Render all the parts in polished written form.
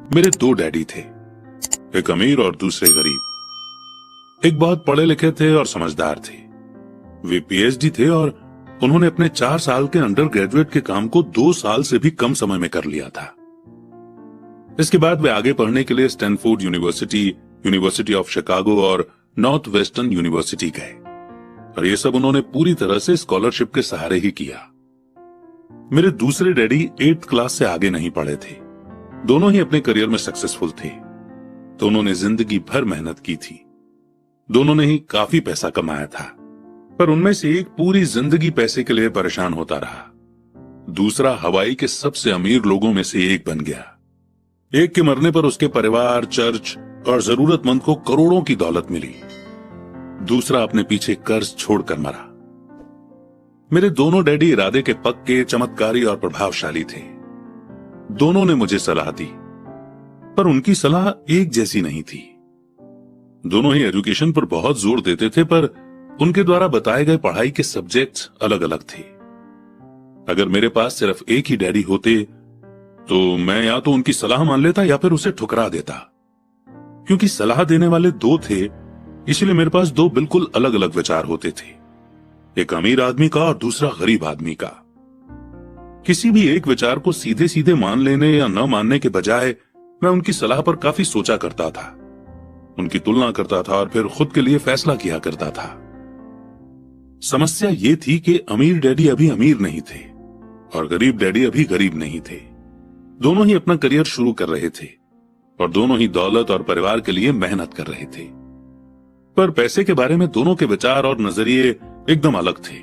मेरे दो डैडी थे, एक अमीर और दूसरे गरीब। एक बहुत पढ़े लिखे थे और समझदार थे। वे पीएचडी थे और उन्होंने अपने 4 साल के अंडर ग्रेजुएट के काम को 2 साल से भी कम समय में कर लिया था। इसके बाद वे आगे पढ़ने के लिए Stanford university, university of Chicago और नॉर्थ वेस्टर्न यूनिवर्सिटी गए और ये सब उन्होंने पूरी तरह से स्कॉलरशिप के सहारे ही किया। मेरे दूसरे डैडी 8th क्लास से आगे नहीं पढ़े थे। दोनों ही अपने करियर में सक्सेसफुल थे। दोनों ने जिंदगी भर मेहनत की थी। दोनों ने ही काफी पैसा कमाया था, पर उनमें से एक पूरी जिंदगी पैसे के लिए परेशान होता रहा। दूसरा हवाई के सबसे अमीर लोगों में से एक बन गया। एक के मरने पर उसके परिवार, चर्च और जरूरतमंद को करोड़ों की दौलत मिली। दूसरा अपने पीछे कर्ज छोड़कर मरा। मेरे दोनों डैडी इरादे के पक्के, चमत्कारी और प्रभावशाली थे। दोनों ने मुझे सलाह दी, पर उनकी सलाह एक जैसी नहीं थी। दोनों ही एजुकेशन पर बहुत जोर देते थे, पर उनके द्वारा बताए गए पढ़ाई के सब्जेक्ट्स अलग अलग थे। अगर मेरे पास सिर्फ एक ही डैडी होते तो मैं या तो उनकी सलाह मान लेता या फिर उसे ठुकरा देता। क्योंकि सलाह देने वाले दो थे, इसलिए मेरे पास दो बिल्कुल अलग अलग विचार होते थे, एक अमीर आदमी का और दूसरा गरीब आदमी का। किसी भी एक विचार को सीधे सीधे मान लेने या न मानने के बजाय मैं उनकी सलाह पर काफी सोचा करता था, उनकी तुलना करता था और फिर खुद के लिए फैसला किया करता था। समस्या ये थी कि अमीर डैडी अभी अमीर नहीं थे और गरीब डैडी अभी गरीब नहीं थे। दोनों ही अपना करियर शुरू कर रहे थे और दोनों ही दौलत और परिवार के लिए मेहनत कर रहे थे, पर पैसे के बारे में दोनों के विचार और नजरिए एकदम अलग थे।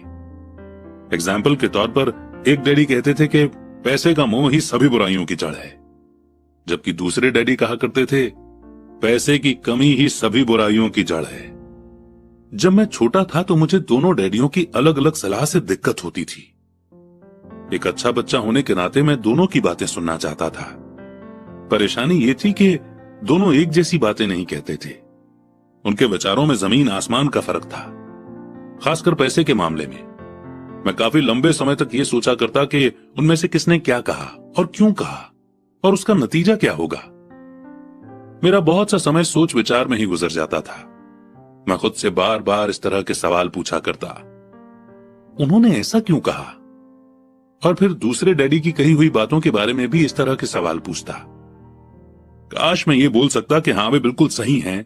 एग्जाम्पल के तौर पर एक डैडी कहते थे कि पैसे का मोह ही सभी बुराइयों की जड़ है, जबकि दूसरे डैडी कहा करते थे पैसे की कमी ही सभी बुराइयों की जड़ है। जब मैं छोटा था तो मुझे दोनों डैडियों की अलग अलग सलाह से दिक्कत होती थी। एक अच्छा बच्चा होने के नाते मैं दोनों की बातें सुनना चाहता था। परेशानी ये थी कि दोनों एक जैसी बातें नहीं कहते थे। उनके विचारों में जमीन आसमान का फर्क था, खासकर पैसे के मामले में। मैं काफी लंबे समय तक ये सोचा करता कि उनमें से किसने क्या कहा और क्यों कहा और उसका नतीजा क्या होगा। मेरा बहुत सा समय सोच विचार में ही गुजर जाता था। मैं खुद से बार बार इस तरह के सवाल पूछा करता, उन्होंने ऐसा क्यों कहा? और फिर दूसरे डैडी की कही हुई बातों के बारे में भी इस तरह के सवाल पूछता। काश मैं ये बोल सकता कि हाँ वे बिल्कुल सही हैं,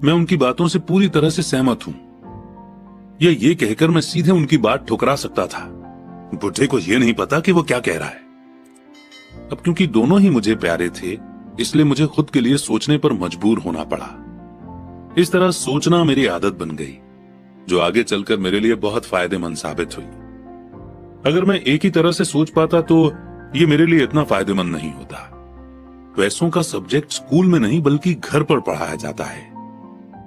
मैं उनकी बातों से पूरी तरह से सहमत हूं, या ये कहकर मैं सीधे उनकी बात ठुकरा सकता था, बुढ़े को यह नहीं पता कि वो क्या कह रहा है। अब क्योंकि दोनों ही मुझे प्यारे थे, इसलिए मुझे खुद के लिए सोचने पर मजबूर होना पड़ा। इस तरह सोचना मेरी आदत बन गई, जो आगे चलकर मेरे लिए बहुत फायदेमंद साबित हुई। अगर मैं एक ही तरह से सोच पाता तो ये मेरे लिए इतना फायदेमंद नहीं होता। पैसों का सब्जेक्ट स्कूल में नहीं बल्कि घर पर पढ़ाया जाता है।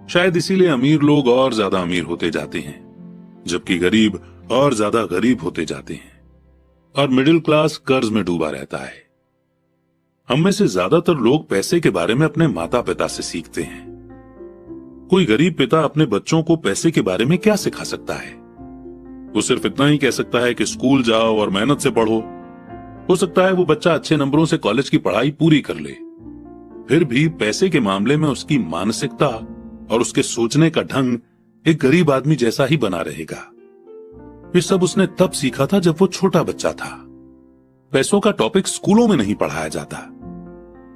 शायद इसीलिए अमीर लोग और ज्यादा अमीर होते जाते हैं, जबकि गरीब और ज्यादा गरीब होते जाते हैं, और मिडिल क्लास कर्ज में डूबा रहता है। हम में से ज्यादातर लोग पैसे के बारे में अपने माता पिता से सीखते हैं। कोई गरीब पिता अपने बच्चों को पैसे के बारे में क्या सिखा सकता है? वो सिर्फ इतना ही कह सकता है कि स्कूल जाओ और मेहनत से पढ़ो। हो सकता है वो बच्चा अच्छे नंबरों से कॉलेज की पढ़ाई पूरी कर ले, फिर भी पैसे के मामले में उसकी मानसिकता और उसके सोचने का ढंग एक गरीब आदमी जैसा ही बना रहेगा। ये सब उसने तब सीखा था जब वो छोटा बच्चा था। पैसों का टॉपिक स्कूलों में नहीं पढ़ाया जाता।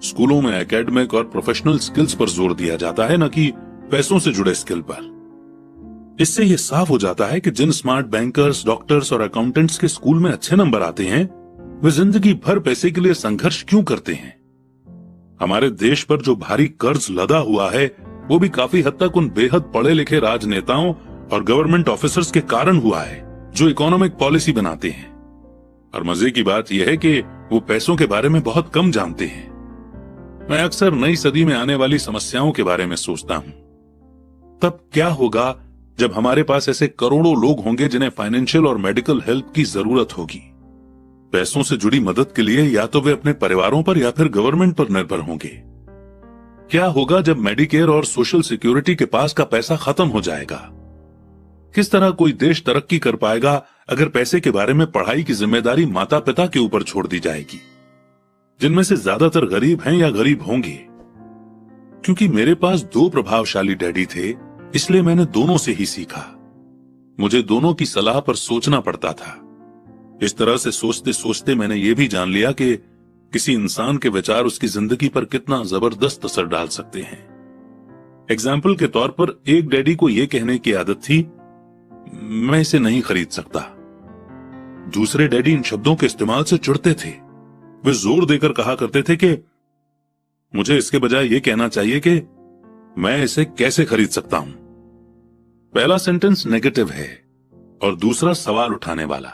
स्कूलों में एकेडमिक और प्रोफेशनल स्किल्स पर जोर दिया जाता है, न कि पैसों से जुड़े स्किल पर। इससे यह साफ हो जाता है कि जिन स्मार्ट बैंकर्स, डॉक्टर्स और अकाउंटेंट्स के स्कूल में अच्छे नंबर आते हैं, वे जिंदगी भर पैसे के लिए संघर्ष क्यों करते हैं। हमारे देश पर जो भारी कर्ज लदा हुआ है, वो भी काफी हद तक उन बेहद पढ़े लिखे राजनेताओं और गवर्नमेंट ऑफिसर्स के कारण हुआ है, जो इकोनॉमिक पॉलिसी बनाते हैं। और मजे की बात यह है कि वो पैसों के बारे में बहुत कम जानते हैं। मैं अक्सर नई सदी में आने वाली समस्याओं के बारे में सोचता हूं। तब क्या होगा जब हमारे पास ऐसे करोड़ों लोग होंगे जिन्हें फाइनेंशियल और मेडिकल हेल्प की जरूरत होगी। पैसों से जुड़ी मदद के लिए या तो वे अपने परिवारों पर या फिर गवर्नमेंट पर निर्भर होंगे। क्या होगा जब मेडिकेयर और सोशल सिक्योरिटी के पास का पैसा खत्म हो जाएगा? किस तरह कोई देश तरक्की कर पाएगा अगर पैसे के बारे में पढ़ाई की जिम्मेदारी माता पिता के ऊपर छोड़ दी जाएगी? जिनमें से ज्यादातर गरीब हैं या गरीब होंगे। क्योंकि मेरे पास दो प्रभावशाली डैडी थे, इसलिए मैंने दोनों से ही सीखा। मुझे दोनों की सलाह पर सोचना पड़ता था। इस तरह से सोचते सोचते मैंने यह भी जान लिया कि किसी इंसान के विचार उसकी जिंदगी पर कितना जबरदस्त असर डाल सकते हैं। एग्जाम्पल के तौर पर एक डैडी को यह कहने की आदत थी, मैं इसे नहीं खरीद सकता। दूसरे डैडी इन शब्दों के इस्तेमाल से चिढ़ते थे। वे जोर देकर कहा करते थे कि मुझे इसके बजाय यह कहना चाहिए कि मैं इसे कैसे खरीद सकता हूं। पहला सेंटेंस नेगेटिव है और दूसरा सवाल उठाने वाला।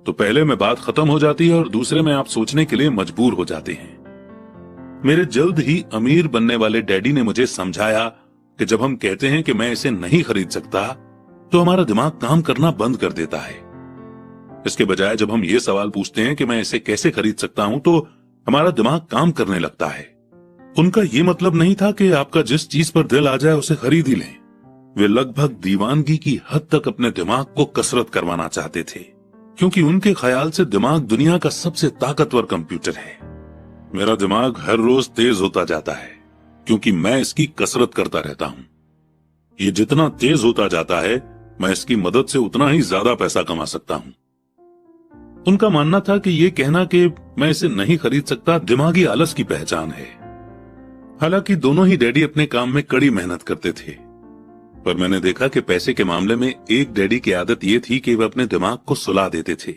तो पहले में बात खत्म हो जाती है और दूसरे में आप सोचने के लिए मजबूर हो जाते हैं। मेरे जल्द ही अमीर बनने वाले डैडी ने मुझे समझाया कि जब हम कहते हैं कि मैं इसे नहीं खरीद सकता, तो हमारा दिमाग काम करना बंद कर देता है। इसके बजाय जब हम ये सवाल पूछते हैं कि मैं इसे कैसे खरीद सकता हूं, तो हमारा दिमाग काम करने लगता है। उनका यह मतलब नहीं था कि आपका जिस चीज पर दिल आ जाए उसे खरीद ही लें। वे लगभग दीवानगी की हद तक अपने दिमाग को कसरत करवाना चाहते थे, क्योंकि उनके ख्याल से दिमाग दुनिया का सबसे ताकतवर कंप्यूटर है। मेरा दिमाग हर रोज तेज होता जाता है क्योंकि मैं इसकी कसरत करता रहता हूं। ये जितना तेज होता जाता है, मैं इसकी मदद से उतना ही ज्यादा पैसा कमा सकता हूं। उनका मानना था कि यह कहना कि मैं इसे नहीं खरीद सकता दिमागी आलस की पहचान है। हालांकि दोनों ही डैडी अपने काम में कड़ी मेहनत करते थे, पर मैंने देखा कि पैसे के मामले में एक डैडी की आदत यह थी कि वह अपने दिमाग को सुला देते थे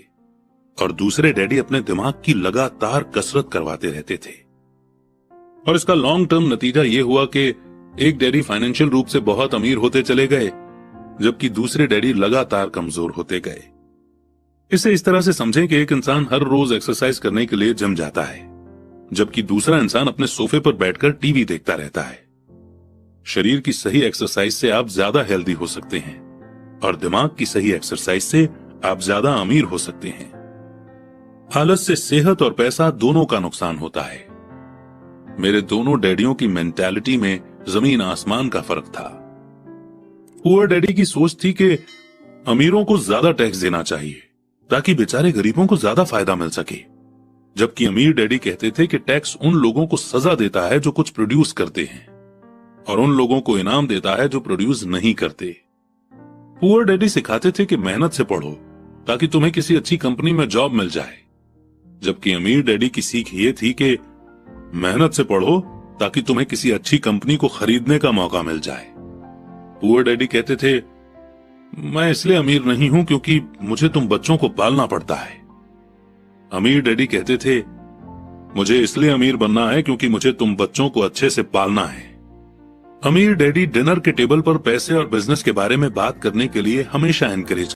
और दूसरे डैडी अपने दिमाग की लगातार कसरत करवाते रहते थे। और इसका लॉन्ग टर्म नतीजा यह हुआ कि एक डैडी फाइनेंशियल रूप से बहुत अमीर होते चले गए, जबकि दूसरे डैडी लगातार कमजोर होते गए। इसे इस तरह से समझें कि एक इंसान हर रोज एक्सरसाइज करने के लिए जिम जाता है, जबकि दूसरा इंसान अपने सोफे पर बैठकर टीवी देखता रहता है। शरीर की सही एक्सरसाइज से आप ज्यादा हेल्दी हो सकते हैं और दिमाग की सही एक्सरसाइज से आप ज्यादा अमीर हो सकते हैं। आलस से सेहत और पैसा दोनों का नुकसान होता है। मेरे दोनों डैडियों की मेंटालिटी में जमीन आसमान का फर्क था। पुअर डैडी की सोच थी कि अमीरों को ज्यादा टैक्स देना चाहिए ताकि बेचारे गरीबों को ज्यादा फायदा मिल सके, जबकि अमीर डैडी कहते थे कि टैक्स उन लोगों को सजा देता है जो कुछ प्रोड्यूस करते हैं और उन लोगों को इनाम देता है जो प्रोड्यूस नहीं करते। पुअर डैडी सिखाते थे कि मेहनत से पढ़ो ताकि तुम्हें किसी अच्छी कंपनी में जॉब मिल जाए, जबकि अमीर डैडी की सीख ये थी कि मेहनत से पढ़ो ताकि तुम्हें किसी अच्छी कंपनी को खरीदने का मौका मिल जाए। पुअर डैडी कहते थे, मैं इसलिए अमीर नहीं हूं क्योंकि मुझे तुम बच्चों को पालना पड़ता है। अमीर डैडी कहते थे, मुझे इसलिए अमीर बनना है क्योंकि मुझे तुम बच्चों को अच्छे से पालना है। अमीर डैडी डिनर के टेबल पर पैसे और बिजनेस के बारे में बात करने के लिए हमेशा एनकरेज